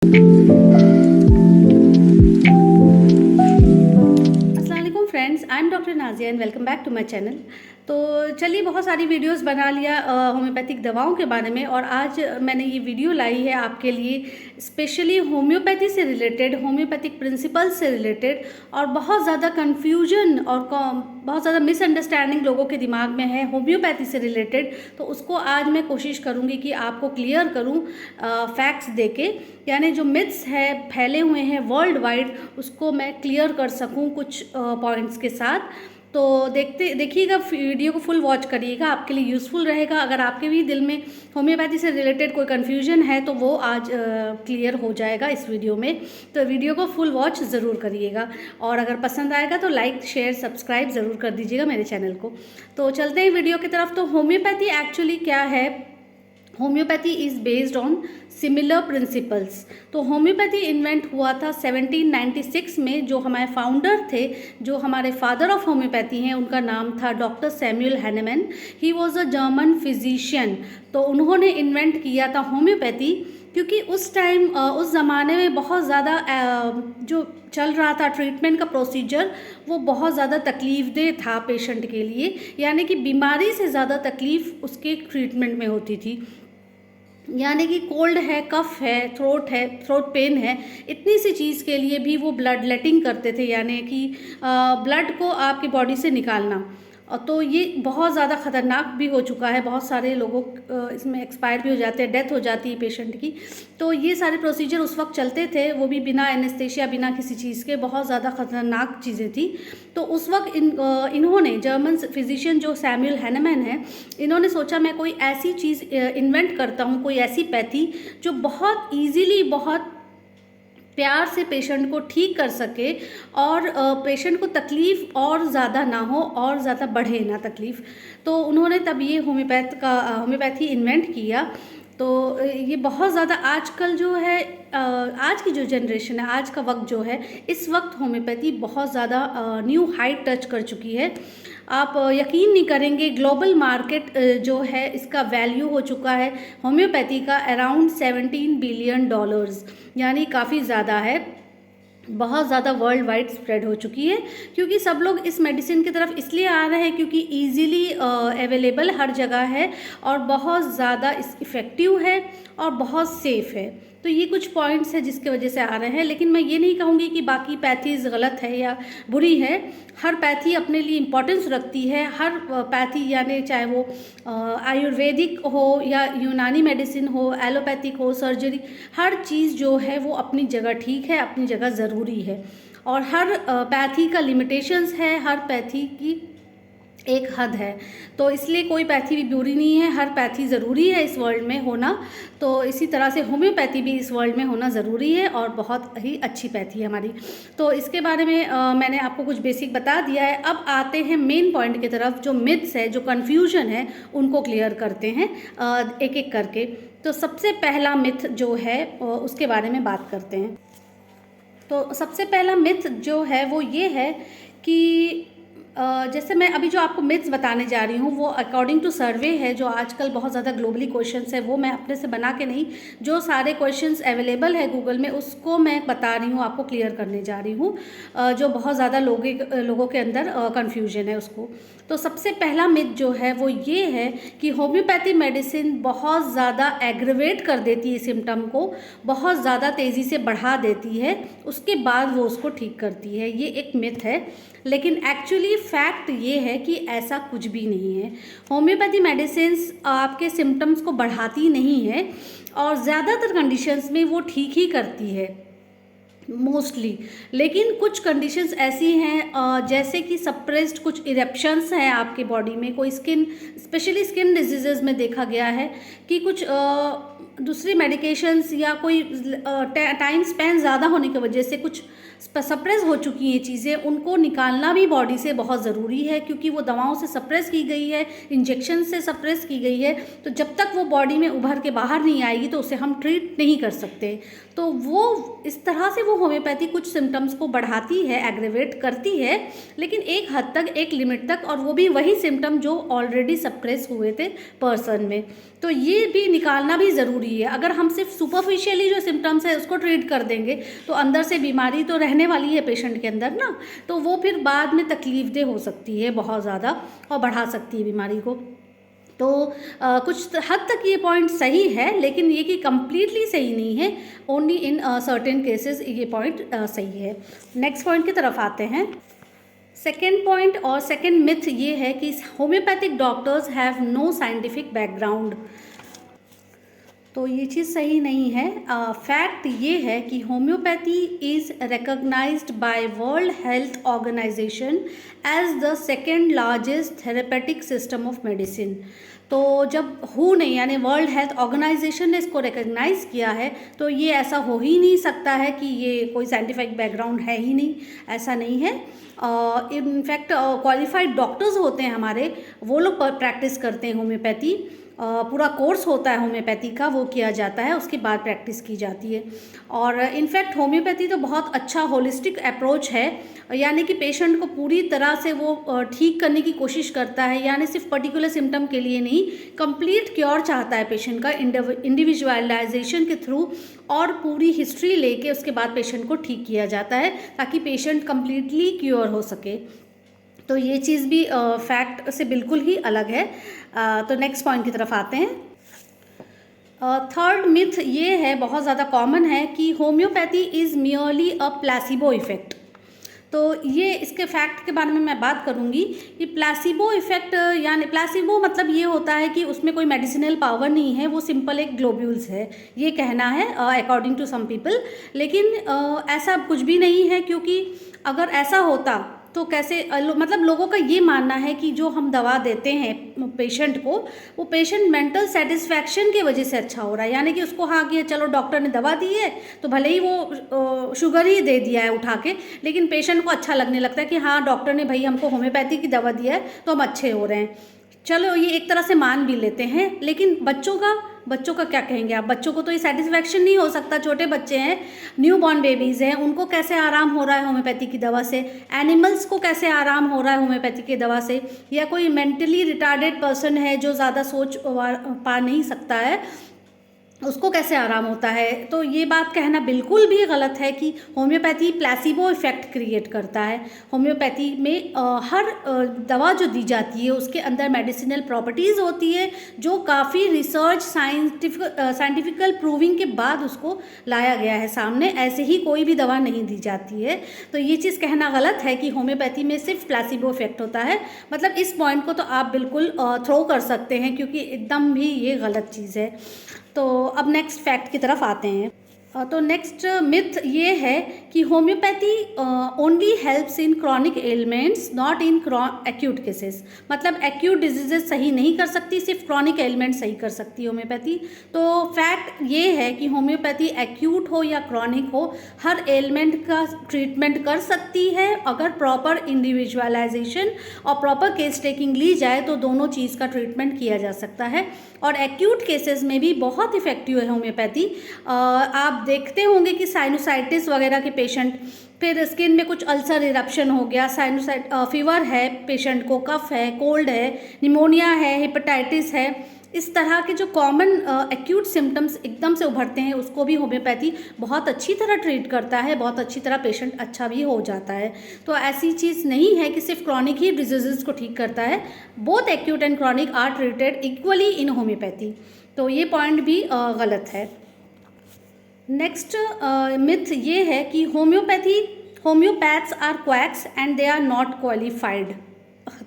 अस्सलामुअलैकुम friends, I am doctor Nazia and welcome back to my channel. तो चलिए, बहुत सारी वीडियोस बना लिया होम्योपैथिक दवाओं के बारे में, और आज मैंने ये वीडियो लाई है आपके लिए स्पेशली होम्योपैथी से रिलेटेड, होम्योपैथिक प्रिंसिपल्स से रिलेटेड। और बहुत ज़्यादा कन्फ्यूजन और बहुत ज़्यादा मिसअंडरस्टैंडिंग लोगों के दिमाग में है होम्योपैथी से रिलेटेड, तो उसको आज मैं कोशिश करूँगी कि आपको क्लियर करूँ फैक्ट्स देके, यानी जो मिथ्स है फैले हुए हैं वर्ल्ड वाइड, उसको मैं क्लियर कर सकूं कुछ पॉइंट्स के साथ। तो देखिएगा, वीडियो को फुल वॉच करिएगा, आपके लिए यूज़फुल रहेगा। अगर आपके भी दिल में होम्योपैथी से रिलेटेड कोई कन्फ्यूजन है तो वो आज क्लियर हो जाएगा इस वीडियो में। तो वीडियो को फुल वॉच ज़रूर करिएगा, और अगर पसंद आएगा तो लाइक शेयर सब्सक्राइब ज़रूर कर दीजिएगा मेरे चैनल को। तो चलते हैं वीडियो की तरफ। तो होम्योपैथी एक्चुअली क्या है? Homeopathy is based on similar principles. तो होम्योपैथी इन्वेंट हुआ था 1796 में। जो हमारे फाउंडर थे, जो हमारे फादर ऑफ होम्योपैथी हैं, उनका नाम था doctor Samuel Hahnemann. He was a German physician. तो उन्होंने इन्वेंट किया था होम्योपैथी, क्योंकि उस टाइम उस ज़माने में बहुत ज़्यादा जो चल रहा था ट्रीटमेंट का प्रोसीजर, वो बहुत ज़्यादा तकलीफ़देह था पेशेंट के लिए, यानी कि बीमारी से ज़्यादा तकलीफ़ उसके ट्रीटमेंट में होती थी। यानी कि कोल्ड है, कफ है, थ्रोट पेन है, इतनी सी चीज़ के लिए भी वो ब्लड लेटिंग करते थे, यानी कि ब्लड को आपकी बॉडी से निकालना। तो ये बहुत ज़्यादा ख़तरनाक भी हो चुका है, बहुत सारे लोगों इसमें एक्सपायर भी हो जाते हैं, डेथ हो जाती है पेशेंट की। तो ये सारे प्रोसीजर उस वक्त चलते थे, वो भी बिना एनेस्थेशिया, बिना किसी चीज़ के, बहुत ज़्यादा ख़तरनाक चीज़ें थी। तो उस वक्त इन्होंने, जर्मन फिजिशियन जो सैमुअल हैनेमैन है, इन्होंने सोचा मैं कोई ऐसी चीज़ इन्वेंट करता हूँ, कोई ऐसी पैथी जो बहुत ईजीली, बहुत प्यार से पेशेंट को ठीक कर सके, और पेशेंट को तकलीफ़ और ज़्यादा ना हो, और ज़्यादा बढ़े ना तकलीफ़। तो उन्होंने तब ये होम्योपैथी इन्वेंट किया। तो ये बहुत ज़्यादा आजकल जो है, आज की जो जनरेशन है, आज का वक्त जो है, इस वक्त होम्योपैथी बहुत ज़्यादा न्यू हाइट टच कर चुकी है। आप यकीन नहीं करेंगे, ग्लोबल मार्केट जो है, इसका वैल्यू हो चुका है होम्योपैथी का अराउंड $17 बिलियन, यानी काफ़ी ज़्यादा है, बहुत ज़्यादा वर्ल्ड वाइड स्प्रेड हो चुकी है। क्योंकि सब लोग इस मेडिसिन की तरफ इसलिए आ रहे हैं क्योंकि इजीली अवेलेबल हर जगह है, और बहुत ज़्यादा इफ़ेक्टिव है, और बहुत सेफ़ है। तो ये कुछ पॉइंट्स हैं जिसके वजह से आ रहे हैं। लेकिन मैं ये नहीं कहूँगी कि बाकी पैथीज़ गलत है या बुरी है। हर पैथी अपने लिए इम्पोर्टेंस रखती है। हर पैथी, यानी चाहे वो आयुर्वेदिक हो या यूनानी मेडिसिन हो, एलोपैथिक हो, सर्जरी, हर चीज़ जो है वो अपनी जगह ठीक है, अपनी जगह ज़रूरी है। और हर पैथी का लिमिटेशंस है, हर पैथी की एक हद है। तो इसलिए कोई पैथी भी बुरी नहीं है, हर पैथी ज़रूरी है इस वर्ल्ड में होना। तो इसी तरह से होम्योपैथी भी इस वर्ल्ड में होना ज़रूरी है, और बहुत ही अच्छी पैथी है हमारी। तो इसके बारे में मैंने आपको कुछ बेसिक बता दिया है। अब आते हैं मेन पॉइंट की तरफ। जो मिथ्स है, जो कन्फ्यूजन है, उनको क्लियर करते हैं एक एक करके। तो सबसे पहला मिथ जो है उसके बारे में बात करते हैं। तो सबसे पहला मिथ जो है वो ये है कि जैसे मैं अभी जो आपको मिथ्स बताने जा रही हूँ, वो अकॉर्डिंग टू सर्वे है, जो आजकल बहुत ज़्यादा ग्लोबली क्वेश्चंस है, वो मैं अपने से बना के नहीं, जो सारे क्वेश्चंस अवेलेबल है गूगल में, उसको मैं बता रही हूँ, आपको क्लियर करने जा रही हूँ, जो बहुत ज़्यादा लोगों के अंदर कन्फ्यूजन है उसको। तो सबसे पहला मिथ जो है वो ये है कि होम्योपैथी मेडिसिन बहुत ज़्यादा एग्रवेट कर देती है सिम्टम को, बहुत ज़्यादा तेज़ी से बढ़ा देती है, उसके बाद वो उसको ठीक करती है। ये एक मिथ है। लेकिन एक्चुअली फैक्ट ये है कि ऐसा कुछ भी नहीं है। होम्योपैथी मेडिसिन्स आपके सिम्टम्स को बढ़ाती नहीं है, और ज़्यादातर कंडीशंस में वो ठीक ही करती है मोस्टली। लेकिन कुछ कंडीशंस ऐसी हैं जैसे कि सप्रेस्ड कुछ इरेप्शंस हैं आपके बॉडी में, कोई स्पेशली स्किन डिजीज़ेज़ में देखा गया है कि कुछ दूसरी मेडिकेशंस या कोई टाइम स्पेन ज़्यादा होने की वजह से कुछ सप्रेस हो चुकी हैं चीज़ें, उनको निकालना भी बॉडी से बहुत ज़रूरी है, क्योंकि वो दवाओं से सप्रेस की गई है, इंजेक्शन से सप्रेस की गई है। तो जब तक वो बॉडी में उभर के बाहर नहीं आएगी तो उसे हम ट्रीट नहीं कर सकते। तो वो इस तरह से वो होम्योपैथी कुछ सिम्टम्स को बढ़ाती है, एग्रेवेट करती है, लेकिन एक हद तक, एक लिमिट तक, और वो भी वही सिम्टम जो ऑलरेडी सप्रेस हुए थे पर्सन में। तो ये भी निकालना भी ज़रूरी ज़रूरी है। अगर हम सिर्फ सुपरफिशियली जो सिम्टम्स है उसको ट्रीट कर देंगे तो अंदर से बीमारी तो रहने वाली है पेशेंट के अंदर ना, तो वो फिर बाद में तकलीफदेह हो सकती है बहुत ज़्यादा और बढ़ा सकती है बीमारी को। तो कुछ हद तक ये पॉइंट सही है, लेकिन ये कि कम्प्लीटली सही नहीं है, ओनली इन सर्टेन केसेस ये पॉइंट सही है। नेक्स्ट पॉइंट की तरफ आते हैं। सेकेंड पॉइंट और सेकेंड मिथ ये है कि homeopathic doctors have no scientific background. तो ये चीज़ सही नहीं है। फैक्ट ये है कि homeopathy is recognised by World Health Organization as the second largest therapeutic system of medicine. तो जब हु ने यानी वर्ल्ड हेल्थ ऑर्गेनाइजेशन ने इसको रिकॉग्नाइज़ किया है तो ये ऐसा हो ही नहीं सकता है कि ये कोई साइंटिफिक बैकग्राउंड है ही नहीं, ऐसा नहीं है। इनफैक्ट क्वालिफाइड डॉक्टर्स होते हैं हमारे, वो लोग प्रैक्टिस करते हैं होम्योपैथी। पूरा कोर्स होता है होम्योपैथी का, वो किया जाता है, उसके बाद प्रैक्टिस की जाती है। और इनफैक्ट होम्योपैथी तो बहुत अच्छा होलिस्टिक अप्रोच है, यानी कि पेशेंट को पूरी तरह से वो ठीक करने की कोशिश करता है, यानी सिर्फ पर्टिकुलर सिम्टम के लिए नहीं, कंप्लीट क्योर चाहता है पेशेंट का इंडिविजुअलाइजेशन के थ्रू, और पूरी हिस्ट्री लेके उसके बाद पेशेंट को ठीक किया जाता है ताकि पेशेंट कंप्लीटली क्योर हो सके। तो ये चीज़ भी फैक्ट से बिल्कुल ही अलग है। तो नेक्स्ट पॉइंट की तरफ आते हैं। थर्ड मिथ ये है, बहुत ज़्यादा कॉमन है, कि homeopathy is merely a placebo effect. तो ये इसके फैक्ट के बारे में मैं बात करूँगी कि प्लेसिबो इफ़ेक्ट यानी प्लेसिबो मतलब ये होता है कि उसमें कोई मेडिसिनल पावर नहीं है, वो सिंपल एक ग्लोब्यूल्स है, ये कहना है अकॉर्डिंग टू सम पीपल। लेकिन ऐसा कुछ भी नहीं है, क्योंकि अगर ऐसा होता तो कैसे मतलब लोगों का ये मानना है कि जो हम दवा देते हैं पेशेंट को, वो पेशेंट मेंटल सेटिस्फैक्शन की वजह से अच्छा हो रहा है, यानी कि उसको हाँ कि चलो डॉक्टर ने दवा दी है तो भले ही वो शुगर ही दे दिया है उठा के, लेकिन पेशेंट को अच्छा लगने लगता है कि हाँ डॉक्टर ने भाई हमको होम्योपैथी की दवा दिया है तो हम अच्छे हो रहे हैं। चलो ये एक तरह से मान भी लेते हैं, लेकिन बच्चों का क्या कहेंगे आप? बच्चों को तो ये सेटिस्फैक्शन नहीं हो सकता, छोटे बच्चे हैं, न्यू बॉर्न बेबीज़ हैं, उनको कैसे आराम हो रहा है होम्योपैथी की दवा से? एनिमल्स को कैसे आराम हो रहा है होम्योपैथी की दवा से? या कोई मेंटली रिटार्डेड पर्सन है जो ज़्यादा सोच पा नहीं सकता है, उसको कैसे आराम होता है? तो ये बात कहना बिल्कुल भी गलत है कि होम्योपैथी प्लेसिबो इफ़ेक्ट क्रिएट करता है। होम्योपैथी में हर दवा जो दी जाती है उसके अंदर मेडिसिनल प्रॉपर्टीज़ होती है, जो काफ़ी रिसर्च साइंटिफिकल प्रूविंग के बाद उसको लाया गया है सामने, ऐसे ही कोई भी दवा नहीं दी जाती है। तो ये चीज़ कहना गलत है कि होम्योपैथी में सिर्फ प्लेसिबो इफ़ेक्ट होता है, मतलब इस पॉइंट को तो आप बिल्कुल थ्रो कर सकते हैं, क्योंकि एकदम भी ये गलत चीज़ है। तो अब नेक्स्ट फैक्ट की तरफ आते हैं। तो नेक्स्ट मिथ ये है कि homeopathy only helps in chronic elements not in acute cases, मतलब एक्यूट डिजीजेस सही नहीं कर सकती, सिर्फ क्रॉनिक एलिमेंट सही कर सकती है होम्योपैथी। तो फैक्ट ये है कि होम्योपैथी एक्यूट हो या क्रॉनिक हो, हर एलिमेंट का ट्रीटमेंट कर सकती है, अगर प्रॉपर इंडिविजुअलाइजेशन और प्रॉपर केस टेकिंग ली जाए तो दोनों चीज़ का ट्रीटमेंट किया जा सकता है। और एक्यूट केसेस में भी बहुत इफ़ेक्टिव है होम्योपैथी। आप देखते होंगे कि साइनोसाइटिस वगैरह के पेशेंट, फिर स्किन में कुछ अल्सर इरप्शन हो गया, फीवर है पेशेंट को, कफ है, कोल्ड है, निमोनिया है, हेपेटाइटिस है, इस तरह के जो कॉमन एक्यूट सिम्टम्स एकदम से उभरते हैं, उसको भी होम्योपैथी बहुत अच्छी तरह ट्रीट करता है, बहुत अच्छी तरह पेशेंट अच्छा भी हो जाता है। तो ऐसी चीज़ नहीं है कि सिर्फ क्रॉनिक ही डिजीज़ को ठीक करता है, both acute and chronic are treated equally in homeopathy. तो ये पॉइंट भी गलत है। नेक्स्ट मिथ ये है कि homeopaths are quacks and they are not qualified.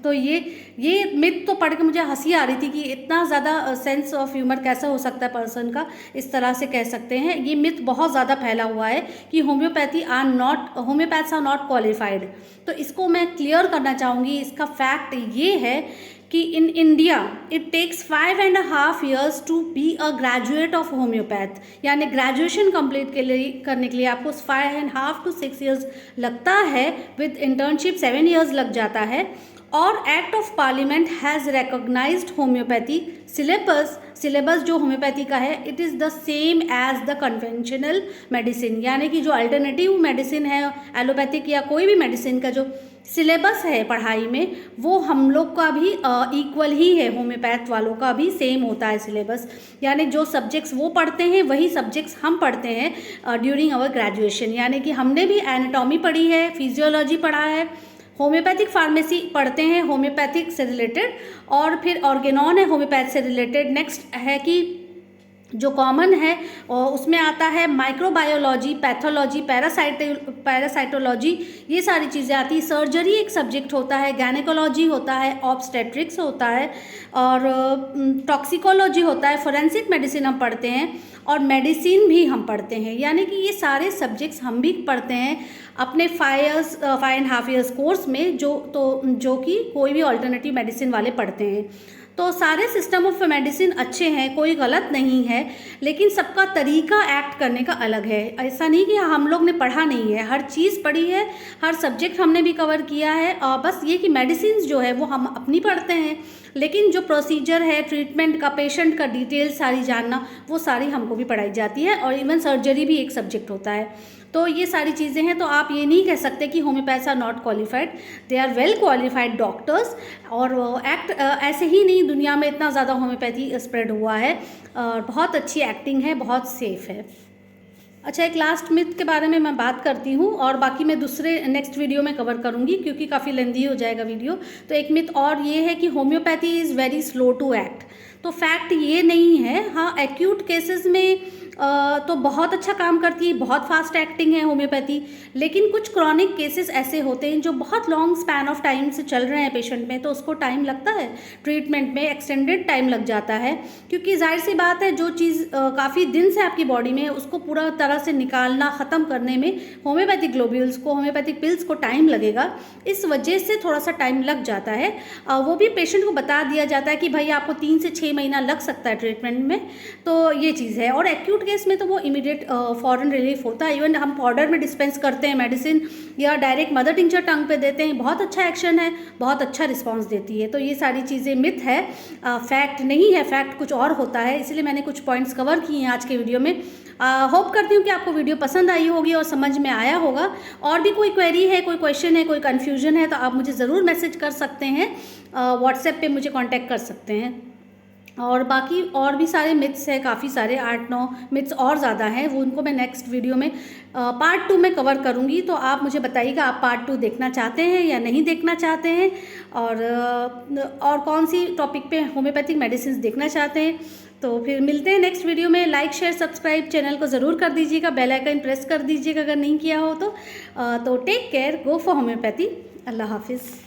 तो ये मिथ तो पढ़ के मुझे हंसी आ रही थी कि इतना ज़्यादा सेंस ऑफ ह्यूमर कैसा हो सकता है पर्सन का, इस तरह से कह सकते हैं। ये मिथ बहुत ज़्यादा फैला हुआ है कि होम्योपैथ्स आर नॉट क्वालिफाइड। तो इसको मैं क्लियर करना चाहूँगी। इसका फैक्ट ये है कि in India it takes 5.5 years to be a graduate of homeopath, यानी ग्रेजुएशन कंप्लीट करने के लिए आपको 5.5 to 6 years लगता है, विद इंटर्नशिप 7 years लग जाता है। और act of parliament has recognised homeopathy syllabus जो होम्योपैथी का है it is the same as the conventional medicine, यानी कि जो अल्टरनेटिव मेडिसिन है एलोपैथिक या कोई भी मेडिसिन का जो सिलेबस है पढ़ाई में वो हम लोग का भी इक्वल ही है, होम्योपैथ वालों का भी सेम होता है सिलेबस, यानी जो सब्जेक्ट्स वो पढ़ते हैं वही सब्जेक्ट्स हम पढ़ते हैं ड्यूरिंग आवर ग्रेजुएशन। यानी कि हमने भी एनाटॉमी पढ़ी है, फिजियोलॉजी पढ़ा है, होम्योपैथिक फार्मेसी पढ़ते हैं होम्योपैथिक से रिलेटेड, और फिर ऑर्गेनॉन है होम्योपैथ से रिलेटेड। नेक्स्ट है कि जो कॉमन है और उसमें आता है माइक्रोबायोलॉजी, पैथोलॉजी, पैरासाइटोलॉजी, ये सारी चीज़ें आती हैं। सर्जरी एक सब्जेक्ट होता है, गायनेकोलॉजी होता है, ऑब्स्टेट्रिक्स होता है, और टॉक्सिकोलॉजी होता है, फोरेंसिक मेडिसिन हम पढ़ते हैं, और मेडिसिन भी हम पढ़ते हैं। यानी कि ये सारे सब्जेक्ट्स हम भी पढ़ते हैं अपने 5.5 years कोर्स में, जो कि कोई भी ऑल्टरनेटिव मेडिसिन वाले पढ़ते हैं। तो सारे सिस्टम ऑफ मेडिसिन अच्छे हैं, कोई गलत नहीं है, लेकिन सबका तरीका एक्ट करने का अलग है। ऐसा नहीं कि हम लोग ने पढ़ा नहीं है, हर चीज़ पढ़ी है, हर सब्जेक्ट हमने भी कवर किया है, और बस ये कि मेडिसिन जो है वो हम अपनी पढ़ते हैं, लेकिन जो प्रोसीजर है ट्रीटमेंट का, पेशेंट का डिटेल सारी जानना, वो सारी हमको भी पढ़ाई जाती है, और इवन सर्जरी भी एक सब्जेक्ट होता है। तो ये सारी चीज़ें हैं, तो आप ये नहीं कह सकते कि homeopaths are not qualified, they are well qualified doctors. और एक्ट ऐसे ही नहीं, दुनिया में इतना ज़्यादा होम्योपैथी स्प्रेड हुआ है, बहुत अच्छी एक्टिंग है, बहुत सेफ़ है। अच्छा, एक लास्ट मिथ के बारे में मैं बात करती हूँ, और बाकी मैं दूसरे नेक्स्ट वीडियो में कवर करूँगी क्योंकि काफ़ी लेंदी हो जाएगा वीडियो। तो एक मिथ और ये है कि homeopathy is very slow to act. तो फैक्ट ये नहीं है, हाँ एक्यूट केसेस में तो बहुत अच्छा काम करती है, बहुत फास्ट एक्टिंग है होम्योपैथी, लेकिन कुछ क्रॉनिक केसेस ऐसे होते हैं जो बहुत लॉन्ग स्पैन ऑफ टाइम से चल रहे हैं पेशेंट में, तो उसको टाइम लगता है ट्रीटमेंट में, एक्सटेंडेड टाइम लग जाता है, क्योंकि जाहिर सी बात है जो चीज़ काफ़ी दिन से आपकी बॉडी में है उसको पूरा तरह से निकालना, ख़त्म करने में होम्योपैथिक ग्लोब्यूल्स को, होम्योपैथिक पिल्स को टाइम लगेगा, इस वजह से थोड़ा सा टाइम लग जाता है। वो भी पेशेंट को बता दिया जाता है कि भाई आपको 3 से 6 महीना लग सकता है ट्रीटमेंट में, तो ये चीज़ है। और एक्यूट केस में तो वो इमीडिएट फॉरन रिलीफ होता है, इवन हम पाउडर में डिस्पेंस करते हैं मेडिसिन या डायरेक्ट मदर टिंचर टंग पे देते हैं, बहुत अच्छा एक्शन है, बहुत अच्छा रिस्पांस देती है। तो ये सारी चीज़ें मिथ है, फैक्ट नहीं है, फैक्ट कुछ और होता है, इसलिए मैंने कुछ पॉइंट्स कवर किए हैं आज के वीडियो में। होप करती हूँ कि आपको वीडियो पसंद आई होगी और समझ में आया होगा। और भी कोई क्वेरी है, कोई क्वेश्चन है, कोई कन्फ्यूजन है तो आप मुझे ज़रूर मैसेज कर सकते हैं, व्हाट्सएप पे मुझे कांटेक्ट कर सकते हैं। और बाकी और भी सारे मिथ्स हैं, काफ़ी सारे 8-9 मिथ्स और ज़्यादा हैं, वो उनको मैं नेक्स्ट वीडियो में पार्ट 2 में कवर करूँगी। तो आप मुझे बताइएगा आप पार्ट 2 देखना चाहते हैं या नहीं देखना चाहते हैं, और कौन सी टॉपिक पे होम्योपैथिक मेडिसिन देखना चाहते हैं। तो फिर मिलते हैं नेक्स्ट वीडियो में। लाइक शेयर सब्सक्राइब चैनल को ज़रूर कर दीजिएगा, बेल आइकन प्रेस कर दीजिएगा अगर नहीं किया हो तो take care, go for homeopathy. अल्लाह हाफिज़।